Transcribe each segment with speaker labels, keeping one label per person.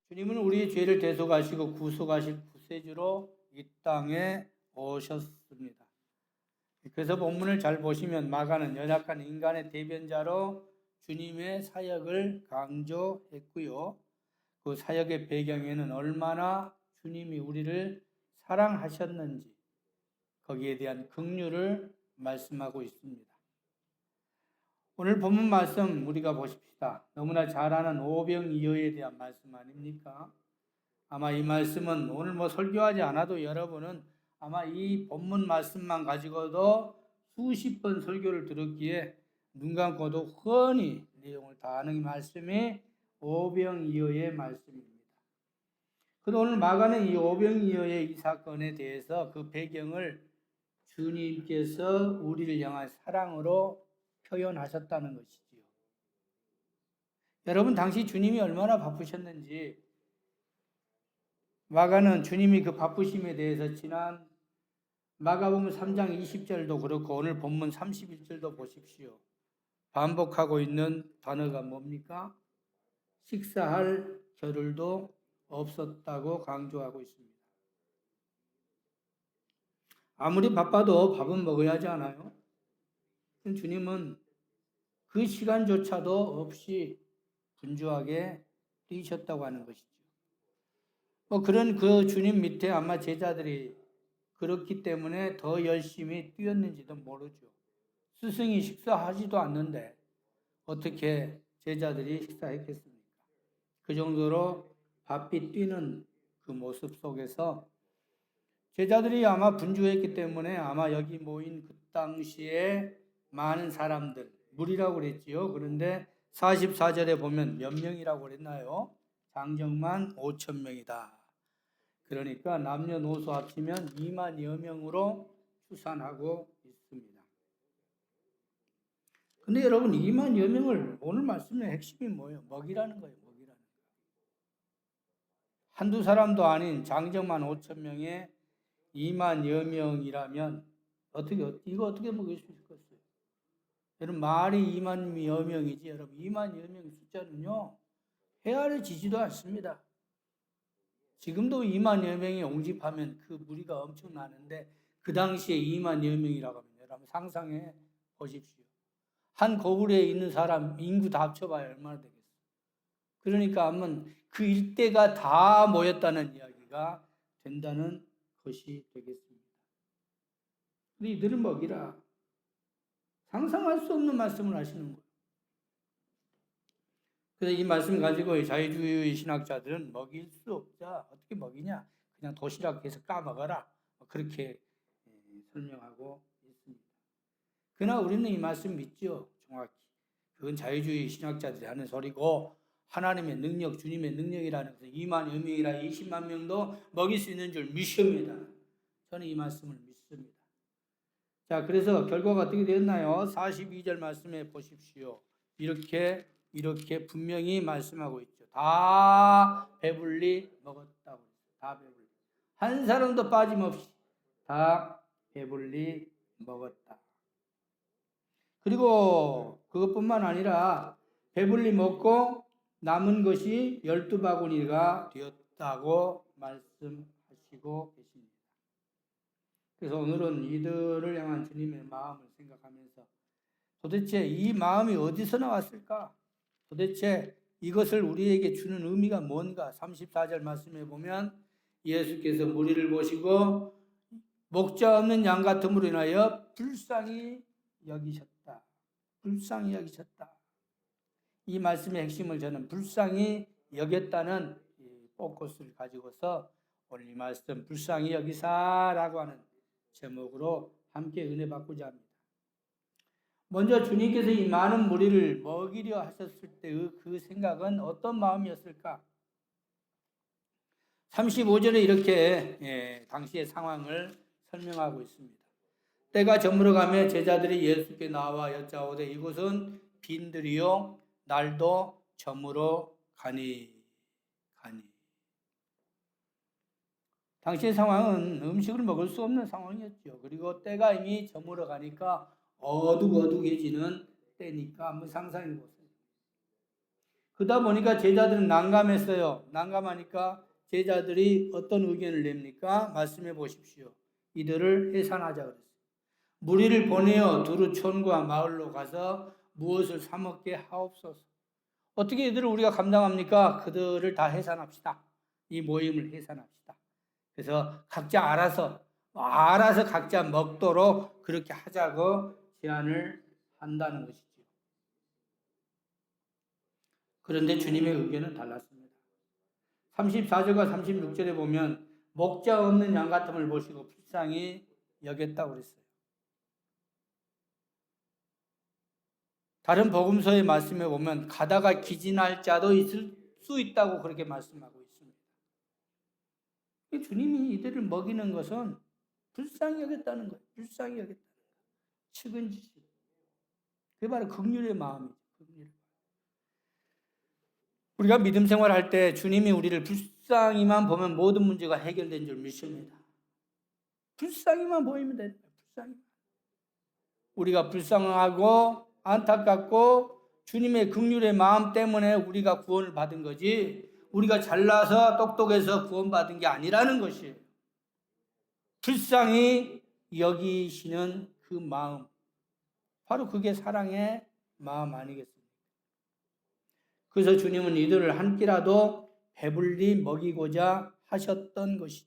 Speaker 1: 주님은 우리의 죄를 대속하시고 구속하실 구세주로 이 땅에 오셨습니다. 그래서 본문을 잘 보시면 마가는 연약한 인간의 대변자로 주님의 사역을 강조했고요. 그 사역의 배경에는 얼마나 주님이 우리를 사랑하셨는지 거기에 대한 긍휼을 말씀하고 있습니다. 오늘 본문 말씀 우리가 보십시다. 너무나 잘 아는 오병이어에 대한 말씀 아닙니까? 아마 이 말씀은 오늘 설교하지 않아도 여러분은 아마 이 본문 말씀만 가지고도 수십 번 설교를 들었기에 눈 감고도 훤히 내용을 다 아는 이 말씀이 오병이어의 말씀입니다. 그런데 오늘 마가는 이 오병이어의 이 사건에 대해서 그 배경을 주님께서 우리를 향한 사랑으로 표현하셨다는 것이지요. 여러분 당시 주님이 얼마나 바쁘셨는지 마가는 주님이 그 바쁘심에 대해서 지난 마가복음 3장 20절도 그렇고 오늘 본문 31절도 보십시오. 반복하고 있는 단어가 뭡니까? 식사할 겨를도 없었다고 강조하고 있습니다. 아무리 바빠도 밥은 먹어야 하지 않아요? 주님은 그 시간조차도 없이 분주하게 뛰셨다고 하는 것이죠. 그런 그 주님 밑에 아마 제자들이 그렇기 때문에 더 열심히 뛰었는지도 모르죠. 스승이 식사하지도 않는데 어떻게 제자들이 식사했겠습니까? 그 정도로 바삐 뛰는 그 모습 속에서 제자들이 아마 분주했기 때문에 아마 여기 모인 그 당시에 많은 사람들, 무리라고 그랬지요. 그런데 44절에 보면 몇 명이라고 그랬나요? 장정만 5,000명이다. 그러니까 남녀노소 합치면 2만여 명으로 추산하고 있습니다. 근데 여러분 2만여 명을 오늘 말씀의 핵심이 뭐예요? 먹이라는 거예요. 먹이라는 거. 한두 사람도 아닌 장정만 5,000명에 2만여 명이라면 이거 어떻게 먹일 수 있겠어요? 여러분 말이 2만여 명이지 여러분 2만여 명 숫자는요 헤아려지지도 않습니다. 지금도 2만여 명이 옹집하면 그 무리가 엄청나는데 그 당시에 2만여 명이라고 하면 여러분 상상해 보십시오. 한 거울에 있는 사람 인구 다 합쳐봐야 얼마나 되겠어요. 그러니까 하면 그 일대가 다 모였다는 이야기가 된다는 것이 되겠습니다. 근데 이들을 먹이라. 상상할 수 없는 말씀을 하시는 거예요. 그래서 이 말씀 가지고 자유주의 신학자들은 먹일 수 없자 어떻게 먹이냐? 그냥 도시락해서 까먹어라. 그렇게 설명하고 있습니다. 그러나 우리는 이 말씀 믿죠. 정확히. 그건 자유주의 신학자들이 하는 소리고 하나님의 능력, 주님의 능력이라는 것은 2만여 명이라 20만 명도 먹일 수 있는 줄 믿습니다. 저는 이 말씀을 믿습니다. 자, 그래서 결과가 어떻게 되었나요? 42절 말씀에 보십시오. 이렇게 분명히 말씀하고 있죠. 다 배불리 먹었다고. 다 배불리. 한 사람도 빠짐없이 다 배불리 먹었다. 그리고 그것뿐만 아니라 배불리 먹고 남은 것이 12바구니가 되었다고 말씀하시고 계십니다. 그래서 오늘은 이들을 향한 주님의 마음을 생각하면서 도대체 이 마음이 어디서 나왔을까? 도대체 이것을 우리에게 주는 의미가 뭔가? 34절 말씀에 보면 예수께서 무리를 보시고 목자 없는 양 같음으로 인하여 불쌍히 여기셨다. 불쌍히 여기셨다. 이 말씀의 핵심을 저는 불쌍히 여겼다는 포커스를 가지고서 오늘 이 말씀 불쌍히 여기사라고 하는 제목으로 함께 은혜 받고자 합니다. 먼저 주님께서 이 많은 무리를 먹이려 하셨을 때의 그 생각은 어떤 마음이었을까? 35절에 이렇게 당시의 상황을 설명하고 있습니다. 때가 저물어 가며 제자들이 예수께 나와 여짜오되 이곳은 빈들이요 날도 저물어 가니. 당시의 상황은 음식을 먹을 수 없는 상황이었죠. 그리고 때가 이미 저물어 가니까 어둑어둑해지는 때니까 한번 상상해 보세요. 그러다 보니까 제자들은 난감했어요. 난감하니까 제자들이 어떤 의견을 냅니까? 말씀해 보십시오. 이들을 해산하자 그랬어요. 무리를 보내어 두루 촌과 마을로 가서 무엇을 사 먹게 하옵소서. 어떻게 이들을 우리가 감당합니까? 그들을 다 해산합시다. 이 모임을 해산합시다. 그래서 각자 알아서 각자 먹도록 그렇게 하자고 제안을 한다는 것이죠. 그런데 주님의 의견은 달랐습니다. 34절과 36절에 보면 목자 없는 양 같음을 보시고 불쌍히 여겼다고 그랬어요. 다른 복음서의 말씀에 보면 가다가 기진할 자도 있을 수 있다고 그렇게 말씀하고 있습니다. 주님이 이들을 먹이는 것은 불쌍히 여겼다는 거예요. 불쌍히 여겼다는 거예요. 측은지심. 그게 바로 긍휼의 마음이죠. 우리가 믿음 생활할 때 주님이 우리를 불쌍히만 보면 모든 문제가 해결된 줄 믿습니다. 불쌍히만 보이면 됩니다. 불쌍히. 우리가 불쌍하고 안타깝고 주님의 긍휼의 마음 때문에 우리가 구원을 받은 거지 우리가 잘나서 똑똑해서 구원받은 게 아니라는 것이에요. 불쌍히 여기시는 그 마음, 바로 그게 사랑의 마음 아니겠습니까? 그래서 주님은 이들을 한 끼라도 배불리 먹이고자 하셨던 것이죠.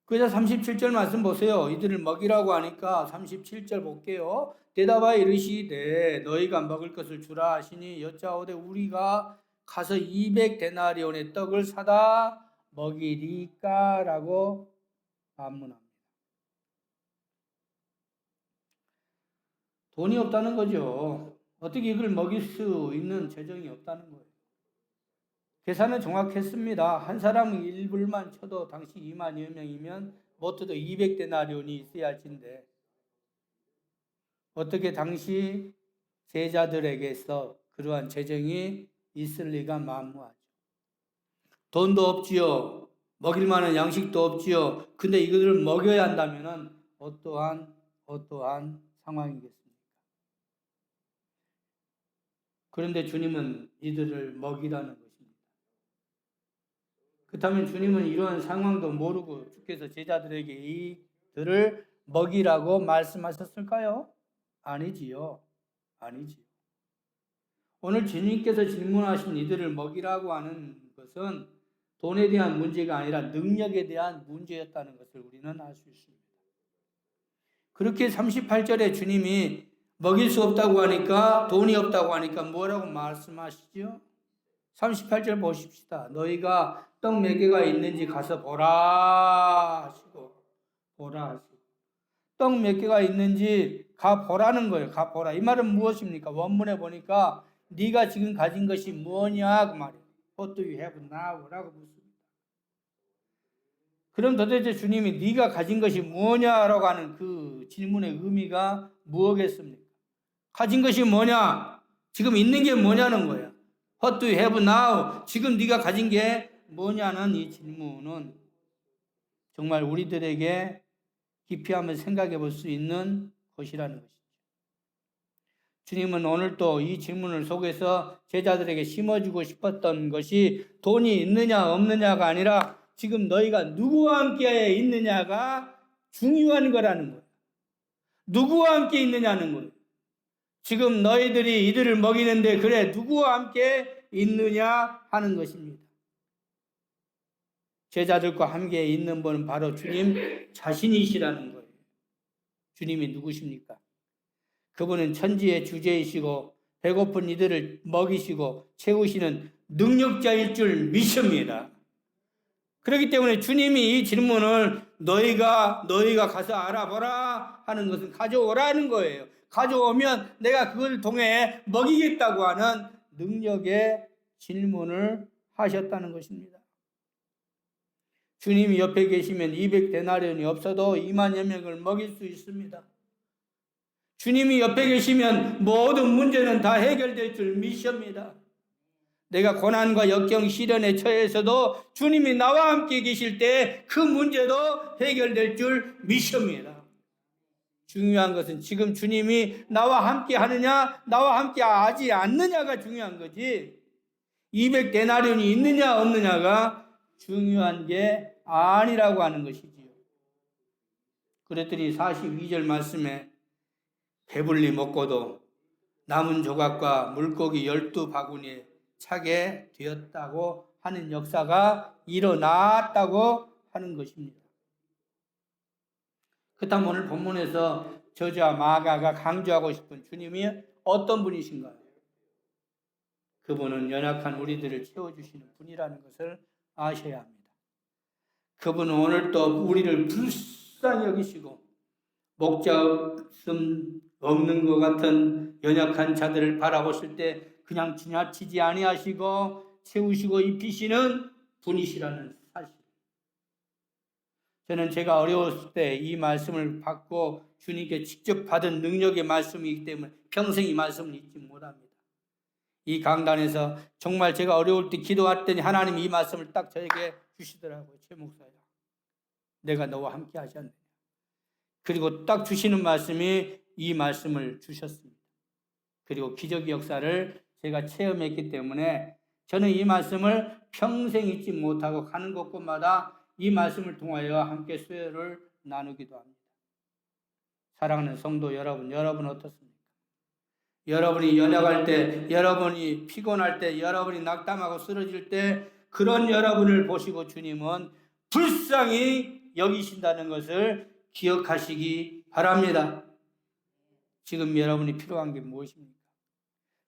Speaker 1: 그래서 37절 말씀 보세요. 이들을 먹이라고 하니까 37절 볼게요. 대답하여 이르시되 너희가 먹을 것을 주라 하시니 여짜오되 우리가 가서 200데나리온의 떡을 사다 먹이리까? 라고 반문합니다. 돈이 없다는 거죠. 어떻게 이걸 먹일 수 있는 재정이 없다는 거예요. 계산은 정확했습니다. 한 사람은 1불만 쳐도 당시 2만여 명이면 못해도 200데나리온이 있어야 할진데 어떻게 당시 제자들에게서 그러한 재정이 있을 리가 만무하죠. 돈도 없지요. 먹일 만한 양식도 없지요. 근데 이것을 먹여야 한다면 어떠한 상황이겠습니까? 그런데 주님은 이들을 먹이라는 것입니다. 그렇다면 주님은 이러한 상황도 모르고 주께서 제자들에게 이들을 먹이라고 말씀하셨을까요? 아니지요. 오늘 주님께서 질문하신 이들을 먹이라고 하는 것은 돈에 대한 문제가 아니라 능력에 대한 문제였다는 것을 우리는 알 수 있습니다. 그렇게 38절에 주님이 먹일 수 없다고 하니까 돈이 없다고 하니까 뭐라고 말씀하시죠? 38절 보십시다. 너희가 떡 몇 개가 있는지 가서 보라 하시고 떡 몇 개가 있는지 가 보라는 거예요. 가 보라. 이 말은 무엇입니까? 원문에 보니까 네가 지금 가진 것이 뭐냐 그 말이에요. What do you have now? 라고 묻습니다. 그럼 도대체 주님이 네가 가진 것이 뭐냐라고 하는 그 질문의 의미가 무엇겠습니까? 가진 것이 뭐냐? 지금 있는 게 뭐냐는 거예요. What do you have now? 지금 네가 가진 게 뭐냐는 이 질문은 정말 우리들에게 깊이 한번 생각해 볼 수 있는 것이라는 것이죠. 주님은 오늘도 이 질문을 속에서 제자들에게 심어주고 싶었던 것이 돈이 있느냐 없느냐가 아니라 지금 너희가 누구와 함께 있느냐가 중요한 거라는 거예요. 누구와 함께 있느냐는 거예요. 지금 너희들이 이들을 먹이는데 그래 누구와 함께 있느냐 하는 것입니다. 제자들과 함께 있는 분은 바로 주님 자신이시라는 거예요. 주님이 누구십니까? 그분은 천지의 주제이시고 배고픈 이들을 먹이시고 채우시는 능력자일 줄 믿습니다. 그렇기 때문에 주님이 이 질문을 너희가 가서 알아보라 하는 것은 가져오라는 거예요. 가져오면 내가 그걸 통해 먹이겠다고 하는 능력의 질문을 하셨다는 것입니다. 주님이 옆에 계시면 200데나리온이 없어도 2만여 명을 먹일 수 있습니다. 주님이 옆에 계시면 모든 문제는 다 해결될 줄 믿습니다. 내가 고난과 역경 시련에 처해서도 주님이 나와 함께 계실 때 그 문제도 해결될 줄 믿습니다. 중요한 것은 지금 주님이 나와 함께 하느냐, 나와 함께 하지 않느냐가 중요한 거지. 200데나리온이 있느냐 없느냐가 중요한 게 아니라고 하는 것이지요. 그랬더니 42절 말씀에 배불리 먹고도 남은 조각과 물고기 12바구니에 차게 되었다고 하는 역사가 일어났다고 하는 것입니다. 그렇다면 오늘 본문에서 저자 마가가 강조하고 싶은 주님이 어떤 분이신가요? 그분은 연약한 우리들을 채워주시는 분이라는 것을 아셔야 합니다. 그분은 오늘도 우리를 불쌍히 여기시고 목자음 없는 것 같은 연약한 자들을 바라보실 때 그냥 지나치지 아니하시고 채우시고 입히시는 분이시라는 사실. 저는 제가 어려웠을 때 이 말씀을 받고 주님께 직접 받은 능력의 말씀이기 때문에 평생 이 말씀을 잊지 못합니다. 이 강단에서 정말 제가 어려울 때 기도했더니 하나님이 이 말씀을 딱 저에게 주시더라고요. 최 목사야, 내가 너와 함께 하지 않느냐. 그리고 딱 주시는 말씀이 이 말씀을 주셨습니다. 그리고 기적의 역사를 제가 체험했기 때문에 저는 이 말씀을 평생 잊지 못하고 가는 곳곳마다 이 말씀을 통하여 함께 수요를 나누기도 합니다. 사랑하는 성도 여러분, 여러분 어떻습니까? 여러분이 연약할 때, 여러분이 피곤할 때, 여러분이 낙담하고 쓰러질 때 그런 여러분을 보시고 주님은 불쌍히 여기신다는 것을 기억하시기 바랍니다. 지금 여러분이 필요한 게 무엇입니까?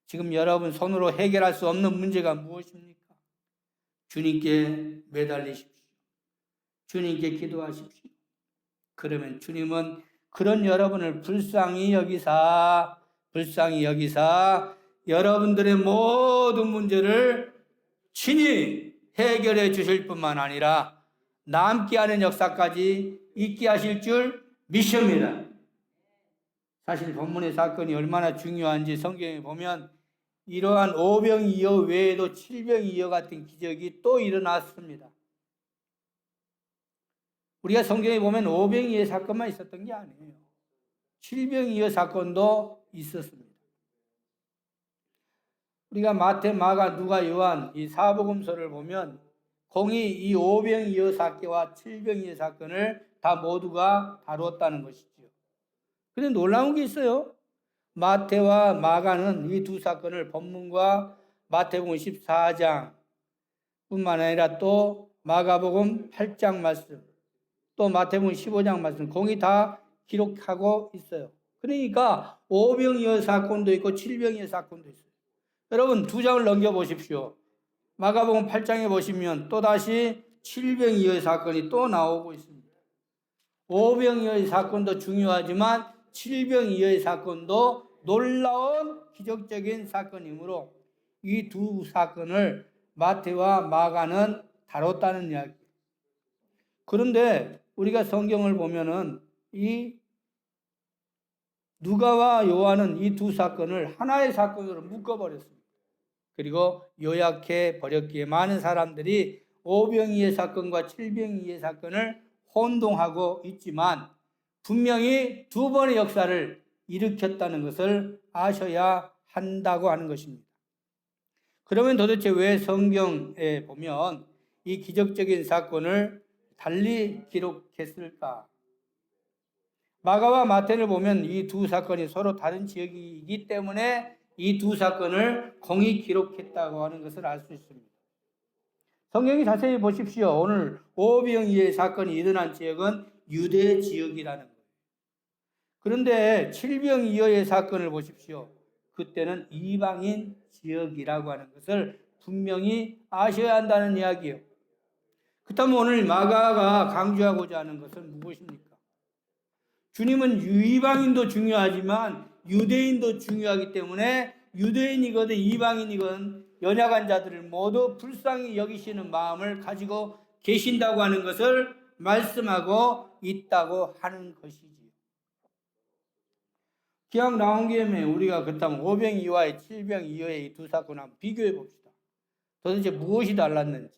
Speaker 1: 지금 여러분 손으로 해결할 수 없는 문제가 무엇입니까? 주님께 매달리십시오. 주님께 기도하십시오. 그러면 주님은 그런 여러분을 불쌍히 여기사 여러분들의 모든 문제를 친히 해결해 주실 뿐만 아니라 남게 하는 역사까지 있게 하실 줄 믿습니다. 사실 본문의 사건이 얼마나 중요한지 성경에 보면 이러한 오병이어 외에도 칠병이어 같은 기적이 또 일어났습니다. 우리가 성경에 보면 오병이어 사건만 있었던 게 아니에요. 칠병이어 사건도 있었습니다. 우리가 마태, 마가, 누가, 요한 이 사복음서를 보면 공이 이 오병이어 사건과 칠병이어 사건을 다 모두가 다루었다는 것이죠. 그런데 놀라운 게 있어요. 마태와 마가는 이 두 사건을 본문과 마태복음 14장 뿐만 아니라 또 마가복음 8장 말씀, 또 마태복음 15장 말씀 공이 다 기록하고 있어요. 그러니까 오병이어 사건도 있고 칠병이어 사건도 있어요. 여러분 두 장을 넘겨보십시오. 마가복음 8장에 보시면 또다시 칠병이어 사건이 또 나오고 있습니다. 오병이어의 사건도 중요하지만 칠병이어의 사건도 놀라운 기적적인 사건이므로 이 두 사건을 마태와 마가는 다뤘다는 이야기예요. 그런데 우리가 성경을 보면은 이 누가와 요한은 이 두 사건을 하나의 사건으로 묶어버렸습니다. 그리고 요약해 버렸기에 많은 사람들이 오병이의 사건과 칠병이의 사건을 혼동하고 있지만 분명히 두 번의 역사를 일으켰다는 것을 아셔야 한다고 하는 것입니다. 그러면 도대체 왜 성경에 보면 이 기적적인 사건을 달리 기록했을까? 마가와 마태를 보면 이 두 사건이 서로 다른 지역이기 때문에 이 두 사건을 공히 기록했다고 하는 것을 알 수 있습니다. 성경이 자세히 보십시오. 오늘 오병이어의 사건이 일어난 지역은 유대 지역이라는 거예요. 그런데 칠병이어의 사건을 보십시오. 그때는 이방인 지역이라고 하는 것을 분명히 아셔야 한다는 이야기예요. 그렇다면 오늘 마가가 강조하고자 하는 것은 무엇입니까? 주님은 이방인도 중요하지만 유대인도 중요하기 때문에 유대인이거든 이방인이거든 연약한 자들을 모두 불쌍히 여기시는 마음을 가지고 계신다고 하는 것을 말씀하고 있다고 하는 것이지요. 기왕 나온 김에 우리가 그렇다면 오병이어와 칠병이어의 이 두 사건을 한번 비교해 봅시다. 도대체 무엇이 달랐는지.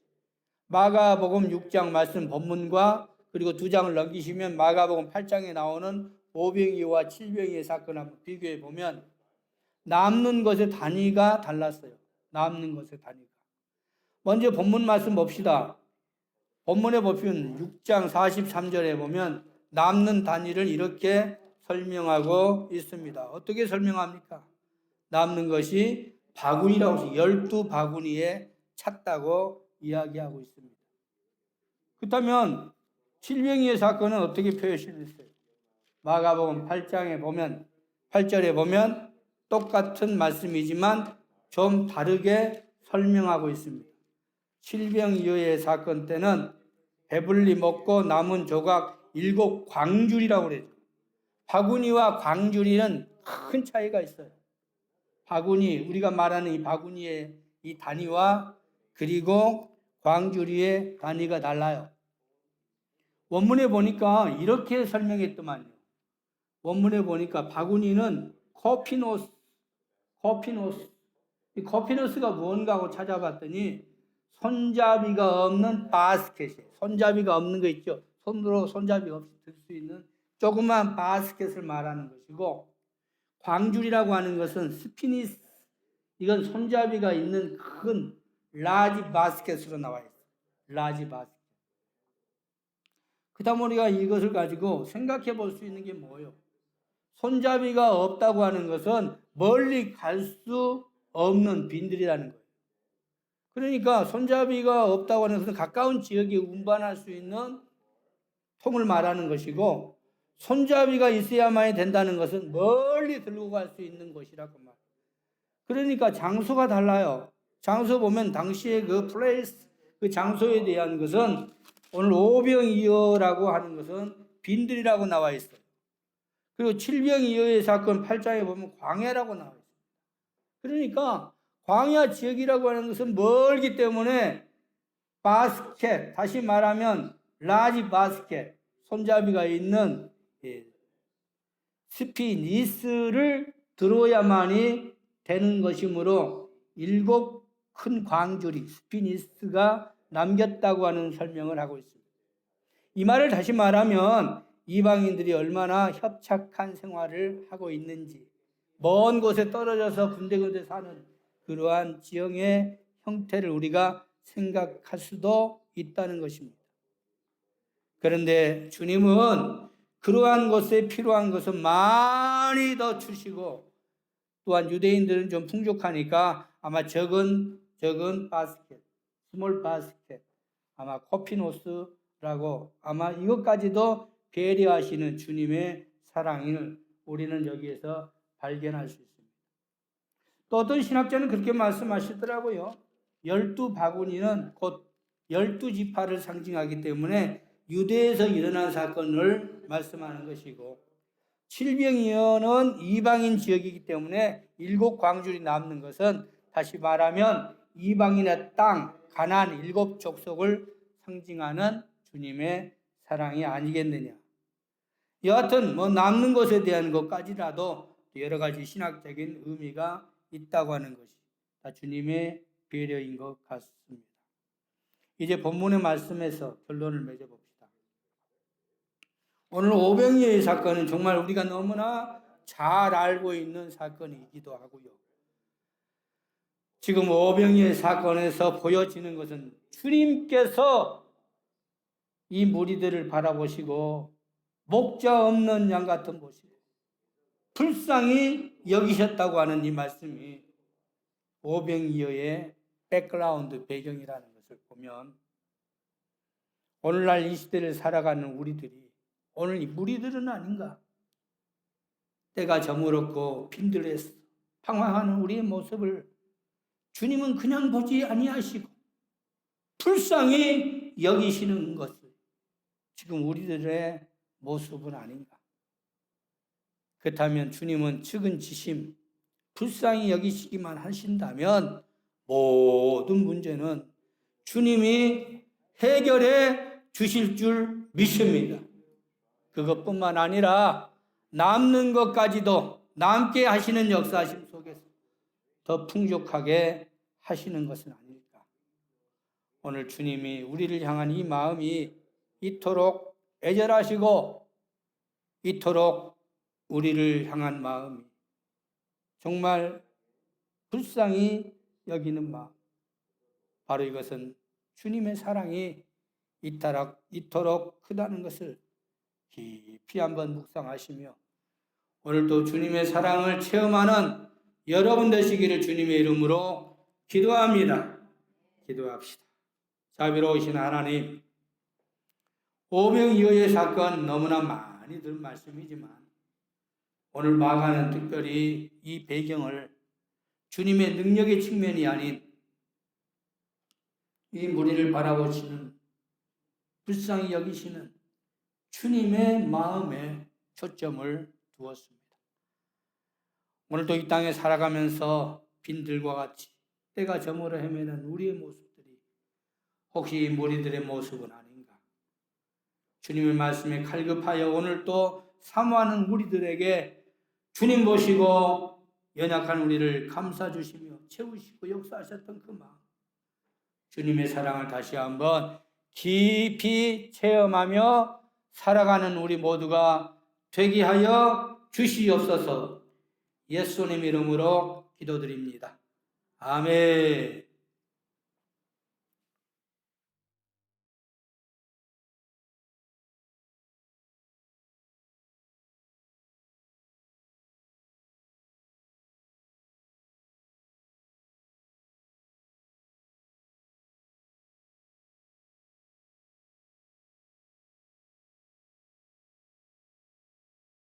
Speaker 1: 마가복음 6장 말씀 본문과 그리고 두 장을 넘기시면 마가복음 8장에 나오는 오병이어와 칠병이의 사건을 한번 비교해 보면 남는 것의 단위가 달랐어요. 남는 것의 단위가. 먼저 본문 말씀 봅시다. 본문에 보면 6장 43절에 보면 남는 단위를 이렇게 설명하고 있습니다. 어떻게 설명합니까? 남는 것이 바구니라고 해서 12바구니에 찼다고 이야기하고 있습니다. 그렇다면 칠병이의 사건은 어떻게 표현했어요? 마가복음 8장에 보면 8절에 보면 똑같은 말씀이지만 좀 다르게 설명하고 있습니다. 칠병이의 사건 때는 배불리 먹고 남은 조각 7광줄이라고 그래요. 바구니와 광줄이는 큰 차이가 있어요. 바구니, 우리가 말하는 이 바구니의 이 단위와 그리고 광주리의 단위가 달라요. 원문에 보니까 이렇게 설명했더만요. 원문에 보니까 바구니는 코피노스. 이 코피노스가 뭔가 하고 찾아봤더니 손잡이가 없는 바스켓이에요. 손잡이가 없는 거 있죠. 손으로 손잡이 없이 들 수 있는 조그만 바스켓을 말하는 것이고, 광줄이라고 하는 것은 스피니스, 이건 손잡이가 있는 큰 라지 바스켓으로 나와 있어요. 라지 바스켓. 그 다음 우리가 이것을 가지고 생각해 볼 수 있는 게 뭐예요? 손잡이가 없다고 하는 것은 멀리 갈 수 없는 빈들이라는 거예요. 그러니까 손잡이가 없다고 하는 것은 가까운 지역에 운반할 수 있는 통을 말하는 것이고, 손잡이가 있어야만이 된다는 것은 멀리 들고 갈 수 있는 것이라고 말해요. 그러니까 장소가 달라요. 장소 보면 당시에 그 플레이스, 그 장소에 대한 것은 오늘 오병이어라고 하는 것은 빈들이라고 나와 있어요. 그리고 칠병이어의 사건 8장에 보면 광야라고 나와 있어요. 그러니까 광야 지역이라고 하는 것은 멀기 때문에 바스켓, 다시 말하면 라지 바스켓, 손잡이가 있는 스피니스를 들어야만이 되는 것이므로 7 큰 광줄이 스피니스가 남겼다고 하는 설명을 하고 있습니다. 이 말을 다시 말하면 이방인들이 얼마나 협착한 생활을 하고 있는지, 먼 곳에 떨어져서 군데군데 사는 그러한 지형의 형태를 우리가 생각할 수도 있다는 것입니다. 그런데 주님은 그러한 것에 필요한 것은 많이 더 주시고, 또한 유대인들은 좀 풍족하니까 아마 적은 바스켓, 스몰 바스켓, 아마 코피노스라고 아마 이것까지도 배려하시는 주님의 사랑을 우리는 여기에서 발견할 수 있습니다. 또 어떤 신학자는 그렇게 말씀하시더라고요. 12바구니는 곧 12지파를 상징하기 때문에 유대에서 일어난 사건을 말씀하는 것이고, 칠병이어는 이방인 지역이기 때문에 7 광줄이 남는 것은 다시 말하면 이방인의 땅, 가나안 7 족속을 상징하는 주님의 사랑이 아니겠느냐. 여하튼 남는 것에 대한 것까지라도 여러 가지 신학적인 의미가 있다고 하는 것이 다 주님의 배려인 것 같습니다. 이제 본문의 말씀에서 결론을 맺어봅시다. 오늘 오병이어의 사건은 정말 우리가 너무나 잘 알고 있는 사건이기도 하고요. 지금 오병이어의 사건에서 보여지는 것은 주님께서 이 무리들을 바라보시고 목자 없는 양 같은 모습, 불쌍히 여기셨다고 하는 이 말씀이 오병이어의 백그라운드 배경이라는 것을 보면, 오늘날 이 시대를 살아가는 우리들이 오늘 이 무리들은 아닌가? 때가 저물었고 빈들에서 방황하는 우리의 모습을 주님은 그냥 보지 아니하시고 불쌍히 여기시는 것을 지금 우리들의 모습은 아닌가? 그렇다면 주님은 측은지심, 불쌍히 여기시기만 하신다면 모든 문제는 주님이 해결해 주실 줄 믿습니다. 그것뿐만 아니라 남는 것까지도 남게 하시는 역사하심 속에서 더 풍족하게 하시는 것은 아닐까. 오늘 주님이 우리를 향한 이 마음이 이토록 애절하시고 이토록 우리를 향한 마음이 정말 불쌍히 여기는 마음, 바로 이것은 주님의 사랑이 이토록 크다는 것을 깊이 한번 묵상하시며 오늘도 주님의 사랑을 체험하는 여러분 되시기를 주님의 이름으로 기도합니다. 기도합시다. 자비로우신 하나님, 오병이어의 사건 너무나 많이 들은 말씀이지만 오늘 마가는 특별히 이 배경을 주님의 능력의 측면이 아닌 이 무리를 바라보시는 불쌍히 여기시는 주님의 마음에 초점을 두었습니다. 오늘도 이 땅에 살아가면서 빈들과 같이 때가 저물어 헤매는 우리의 모습들이 혹시 이 무리들의 모습은 아닌가? 주님의 말씀에 갈급하여 오늘 또 사모하는 무리들에게 주님 보시고 연약한 우리를 감싸주시며 채우시고 역사하셨던 그 마음, 주님의 사랑을 다시 한번 깊이 체험하며 살아가는 우리 모두가 되게 하여 주시옵소서. 예수님 이름으로 기도드립니다. 아멘.